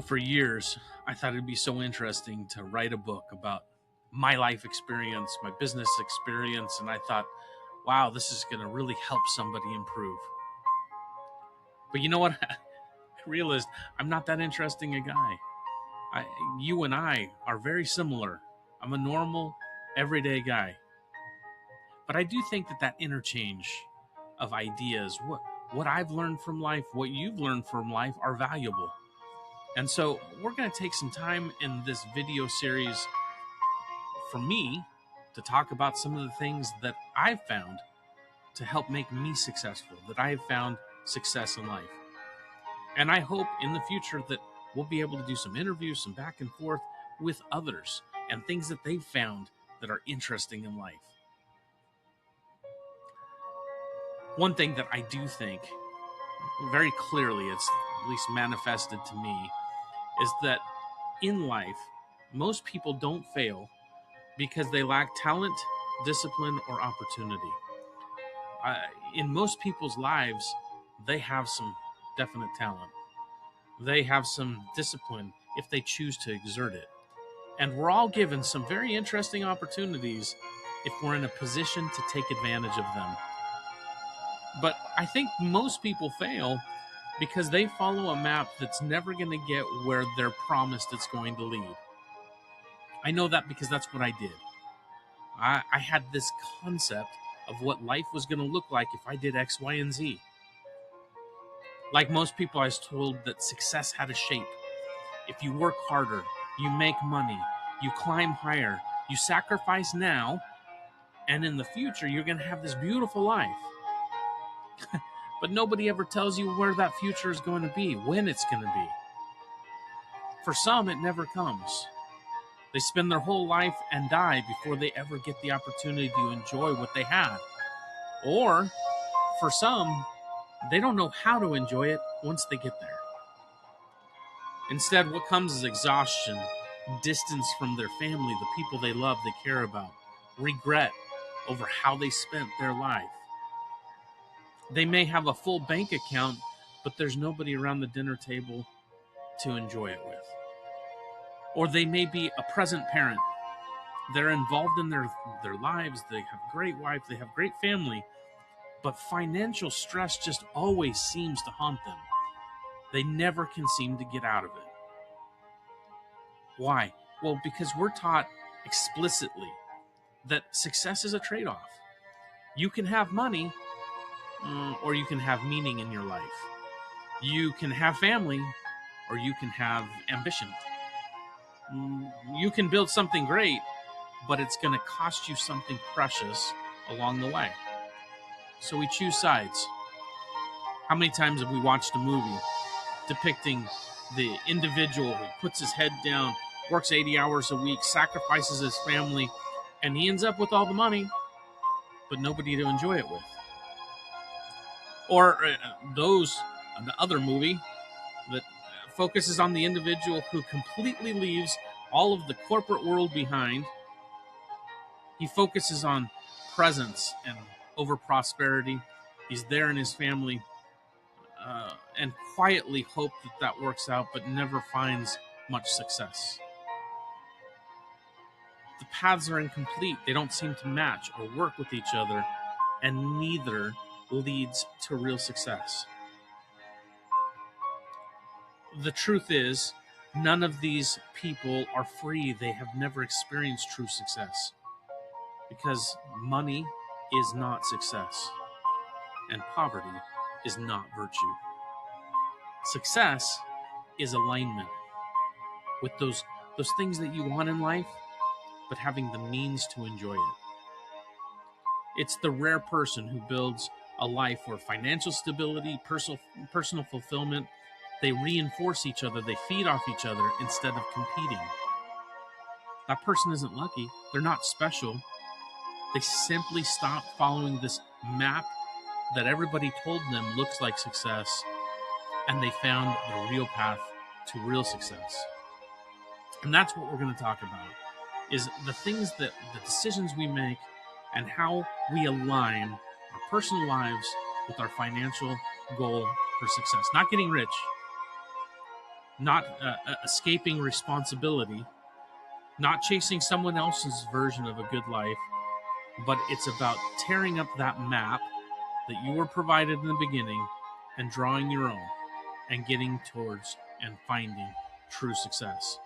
For years, I thought it'd be so interesting to write a book about my life experience, my business experience, and I thought, wow, this is going to really help somebody improve. But you know what? I realized I'm not that interesting a guy. You and I are very similar. I'm a normal, everyday guy. But I do think that interchange of ideas, what I've learned from life, what you've learned from life, are valuable. And so we're going to take some time in this video series for me to talk about some of the things that I've found to help make me successful, that I have found success in life. And I hope in the future that we'll be able to do some interviews, some back and forth with others and things that they've found that are interesting in life. One thing that I do think very clearly, it's at least manifested to me, is that in life, most people don't fail because they lack talent, discipline, or opportunity. In most people's lives, they have some definite talent. They have some discipline if they choose to exert it. And we're all given some very interesting opportunities if we're in a position to take advantage of them. But I think most people fail because they follow a map that's never going to get where they're promised it's going to lead. I know that because that's what I did. I had this concept of what life was going to look like if I did X, Y, and Z. Like most people, I was told that success had a shape. If you work harder, you make money, you climb higher, you sacrifice now, and in the future, you're going to have this beautiful life. But nobody ever tells you where that future is going to be, when it's going to be. For some, it never comes. They spend their whole life and die before they ever get the opportunity to enjoy what they had. Or, for some, they don't know how to enjoy it once they get there. Instead, what comes is exhaustion, distance from their family, the people they love, they care about, regret over how they spent their life. They may have a full bank account, but there's nobody around the dinner table to enjoy it with. Or they may be a present parent. They're involved in their lives. They have a great wife. They have great family. But financial stress just always seems to haunt them. They never can seem to get out of it. Why? Well, because we're taught explicitly that success is a trade-off. You can have money, or you can have meaning in your life. You can have family, or you can have ambition. You can build something great, but it's going to cost you something precious along the way. So we choose sides. How many times have we watched a movie depicting the individual who puts his head down, works 80 hours a week, sacrifices his family, and he ends up with all the money, but nobody to enjoy it with? Or the other movie that focuses on the individual who completely leaves all of the corporate world behind. He focuses on presence and over prosperity. He's there in his family and quietly hope that works out, but never finds much success. The paths are incomplete. They don't seem to match or work with each other, and neither leads to real success. The truth is, none of these people are free. They have never experienced true success. Because money is not success, and poverty is not virtue. Success is alignment with those things that you want in life, but having the means to enjoy it. It's the rare person who builds a life where financial stability, personal fulfillment, they reinforce each other, they feed off each other instead of competing. That person isn't lucky. They're not special. They simply stopped following this map that everybody told them looks like success, and they found the real path to real success. And that's what we're going to talk about, is the things the decisions we make and how we align our personal lives with our financial goal for success. Not getting rich, not escaping responsibility, not chasing someone else's version of a good life, but it's about tearing up that map that you were provided in the beginning and drawing your own and getting towards and finding true success.